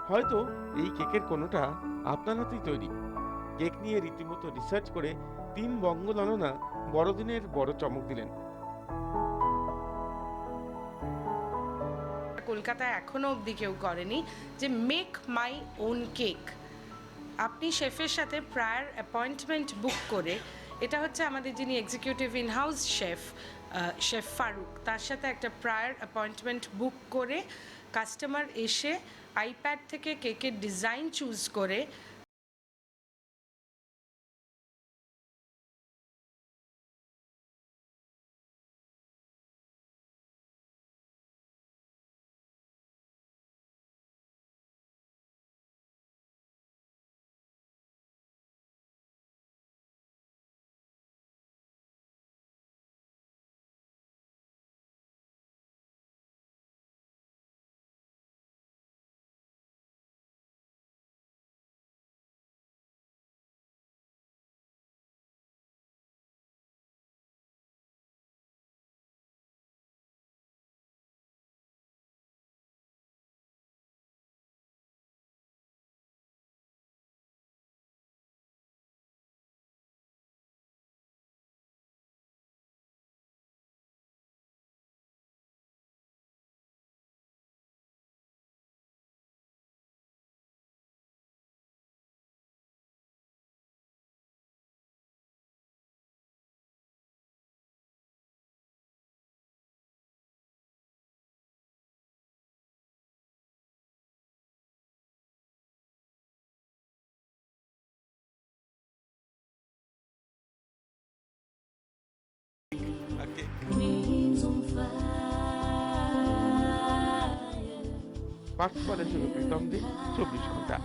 হয়তো এই কেকের কোনোটা আপনার হাতেই তৈরি। কেক নিয়ে রীতিমতো রিসার্চ করে ৩ বঙ্গললনা বড়দিনের বড় চমক দিলেন। কলকাতায় এখনো অবধি কেউ করেনি, যে মেক মাই ওন কেক। আপনি শেফের সাথে প্রায়ার অ্যাপয়েন্টমেন্ট বুক করে, এটা হচ্ছে আমাদের যিনি executive in house chef, chef Farooq, তার সাথে একটা প্রায়ার অ্যাপয়েন্টমেন্ট বুক করে কাস্টমার এসে আইপ্যাড থেকে কেকের ডিজাইন চুজ করে আর কেক পার্থ প্রীতম দে ২৪ ঘন্টা।